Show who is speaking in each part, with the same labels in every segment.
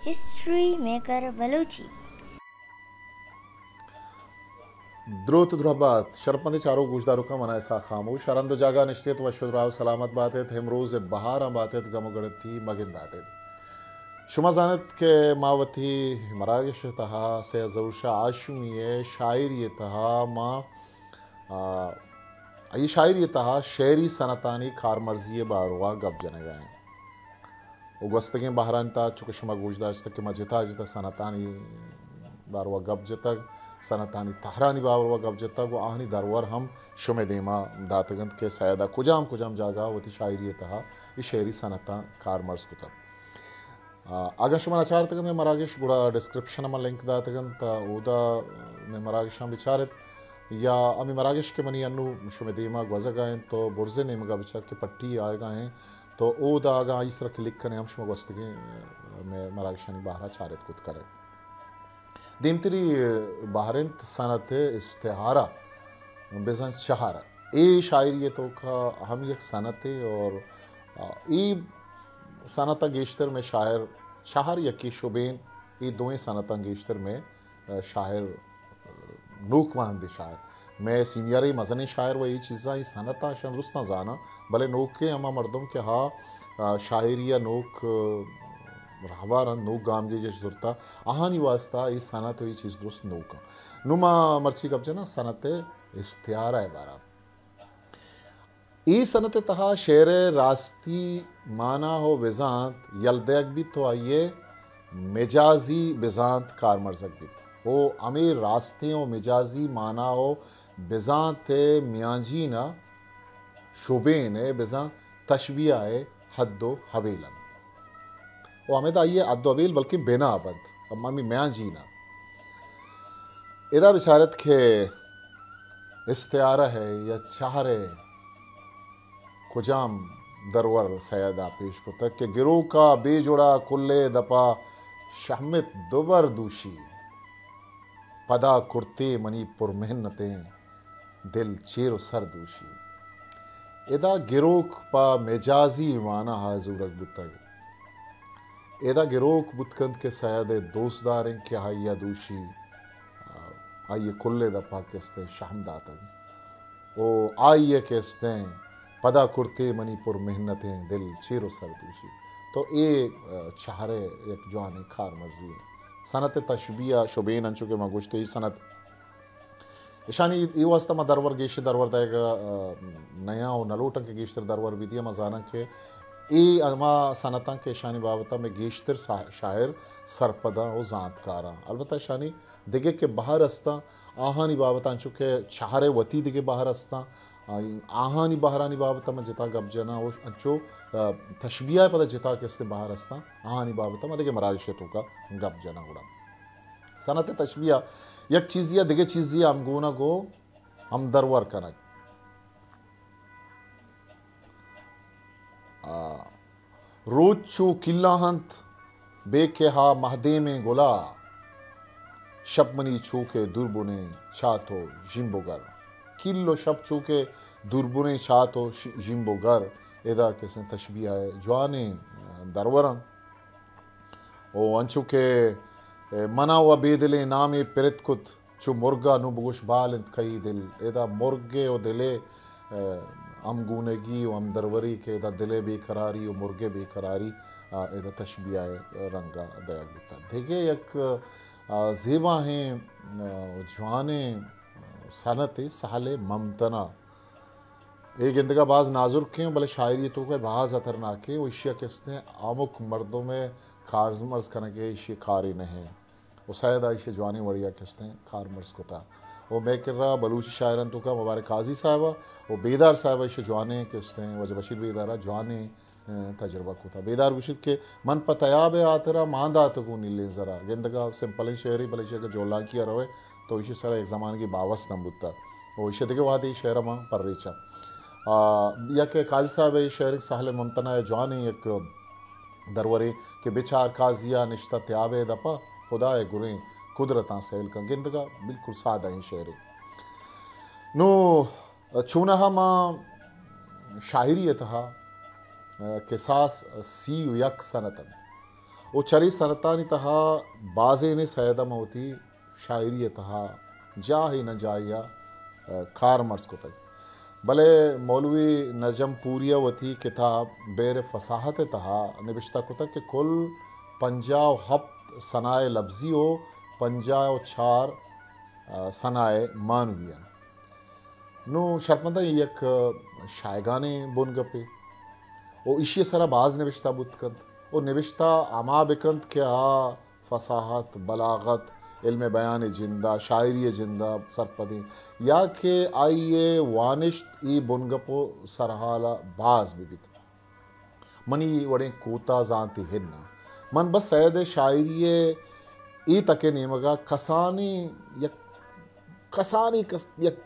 Speaker 1: History maker Balochi
Speaker 2: द्रुत ध्रुबात शरपंदी चारों गुजदारों का मना ऐसा खामोश शरंद जागा निश्चित व शुद्राव सलामत बातें हिमरोज बहार बातें गमगढ़ती मगिन दातें शुमा जानत के मावती मरागिश तहा से जौशा आशुमिये शायर ये तहा माँ ये शायर ये तहा शेरी सनतानी खार मर्जी बारवा गप जने गए उगस्तगे बहरानता चुके शुमा गुजदार तक के मजिता जिता सनतानी बारवा गप जतक सनतानी तहरानी बारवा गप जतक वो आहनी दरवर हम शुमे देमा दातगंत के सैदा कुजाम कुजाम जागा वती शायरी तहा ये शेरी सनता कार मर्ज कुतक आगा शुमा नचार तगन में मरागिश गुड़ा डिस्क्रिप्शन में लिंक दातगंत उदा में मरागिश हम विचारित या अमी मरागिश के मनी अन्नू शुमे देमा गवजा गाएं तो बुर्जे ने मगा विचार के पट्टी आएगा हैं तो ओदा आगा इस तरह के लिख कर हम शुमा गस्तगे में मरागिशानी बाहरा चारित कुत करे देमतरी बाहरेंत सनत इस्तेहारा बेजन शहारा ए शायरी तो का हम एक सनत और ई सनता गेश्तर में शायर शाहर यकी शुबेन ये दोएं सनता गेश्तर में शायर नूक महंदी शायर मैं सीनियर मजनी शायर वही चीज़ा ये सनता शंदरुस्ता जाना भले नोक के अमा मर्दों के हाँ शायरिया नोक रहवार नोक गाम गे जश जुरता आहानी वास्ता ये सनत ये चीज़ दुरुस्त नोक नुमा मर्ची कब जना सनत इस्तियारा है बारा ई सनत तहा शेर रास्ती माना हो बेजांत यलदेक भी तो आइए मेजाजी बेजांत कार मर्जक भी वो अमीर रास्ते हो मिजाजी माना हो बेजांत मियांजी ना शुबेन है बेजां तशबिया है हद्दो हवेलन वो हमें तो आइए अद्दो हवेल बल्कि बेना अबद अब मामी मियांजी ना इदा बिशारत के इस्तियारा है या चाहरे कुजाम दरवर सैदा पेश को तक के गिरोह का बेजोड़ा कुल्ले दपा शहमित दुबर दूशी पदा कुर्ते मनी पुरमेहनतें दिल चेरो सर दूशी एदा गिरोक पा मेजाजी माना हाजूरक बुतग एदा गिरोक बुतकंद के सैद दोस्तदार के हाइया दूशी आइए कुल्ले दपा किस्ते शाहमदातग ओ आइए किस्ते पदा कुर्ते मनी पुरमेहनतें दिल चेरो सर दूशी तो ये चाहरे एक जवान खार मर्जी है सनत तशबिया शुबेन अंचु के मगुश्ते ही सनत ईशानी ये वास्ता मा दरवर गेश दरवर दाएगा नया और नलोटं के गेश्तर दरवर भी दिया मजाना के ए अमा सनता के ईशानी बाबता में गेश्तर शायर सरपदा और जातकारा अलबत्ता ईशानी दिगे के बाहर अस्ता आहानी बाबता अंचु के चाहरे वती दिगे बाहर अस्ता आहानी बहरानी बाबता में जिता गप जना वो अंचो तशबिया पता जिता के इसते बाहर अस्ता आहानी बाबता में दिगे मरागिशतों का गप जना उड़ा सनत तशबिया एक चीज़िया दिगे चीज़िया हम गोना गो हम दरवर कनक रोज चो किल्ला हंत बेके हा महदे में गोला शबमनी छू के दुर्बुने छातो जिम्बोगर किल्लो शब चूके दुर्बुने छातो जिम्बोगर एदा कैसे तशबिया है जवाने दरवरन ओ अंचु के मना हुआ बेदले नामे पिरत कुत चु मुर्गा नु बुगुश बाल इंत कई दिल एदा मुर्गे ओ दिले अम गुनेगी ओ अम दरवरी के एदा दिले बेकरारी ओ मुर्गे बेकरारी एदा तशबिया है रंगा दया गुता देखे एक ज़ेबा हैं जवाने सनत सहले ममतना एक इंतगा बाज नाजुर के भले शायरी तो के बाज अतरना के वो इशिया किसने आमुक मर्दों में खार मर्ज करने के इशे खारी नहीं वो शायद आइशे जवानी वड़िया किसने खार मर्ज को था वो मैं कर रहा बलूच शायरन तो का मुबारक काजी साहबा वो बेदार साहबा इशे जवाने किसने वजह बशीर बेदारा जवाने तजुर्बा को था बेदार बशीर के मन पतयाब आतरा मांदा तो को नीले ज़रा गिंदगा सिंपल शेरी भले इशे के जोला किया रहे तो इसे सारा एक ज़माने की बावस नंबुता वो इसे देखे वादे शहर मां पर रेचा या के काजी साहब ये शहर सहले ममतना जवान एक दरवरे के बेचार काजिया निश्ता त्याबे दपा खुदा गुरें कुदरता सैल का गिंदगा बिल्कुल सादा ही शहर नो चूना मां शायरी था किसास सी यक सनतन वो चरी सनतानी तहा बाजे ने सैदम होती शायरी तहा जा ही न जाया खार मर्स को तक भले मौलवी नजम पूरिया वती किताब बेर फसाहत तहा नबिश्ता को तक कि कुल 50 सनाए लफ्जी हो 54 सनाए मानवियन नो शर्मंदा यक शायगाने बुन गपे ओ इशी सरा बाज नविश्ता बुतकंत ओ नविश्ता आमा बिकंत क्या फसाहत बलागत इल्म बयान जिंदा शायरी जिंदा सरपदे या के आइए वानिश्त ई बुनगपो सरहाला बाज बिबित मनी वड़े कोता जानती हिन्ना मन बस सैद शायरी ई तके नेमगा कसानी यक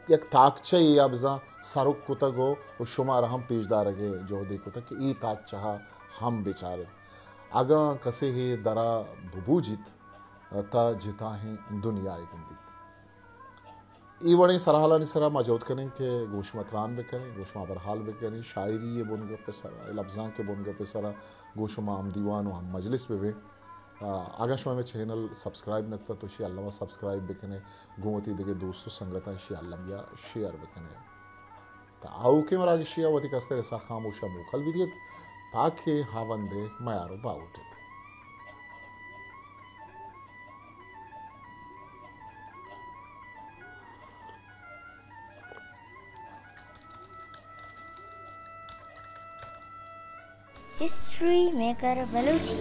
Speaker 2: यक ताकचे या बजा सरुक कुतगो और शुमार हम पेशदार गे जो दे कुतग कि ई ताक चाहा हम बेचारे आगा कसे हे दरा बुबूजित ता जिता है दुनिया गंदित ई वड़े सरहाला निसरा मौजूद करें के गोशमतरान भी करें गोशमा बरहाल भी करें शायरी ये बुन गप सरा लफ्ज़ां के बुन गप सरा गोशमा हम दीवान हम मजलिस पे भी आगा शो में चैनल सब्सक्राइब नकता तो शी अल्लाह सब्सक्राइब बिकने गुमती दिगे दोस्तों संगता शी अल्लाह या शेयर बिकने ता आउ के मराज शिया वती कस्ते रसा खामोशा मुखल विदियत पाके हावंदे मयारो बाउट
Speaker 1: हिस्ट्री मेकर बलूची।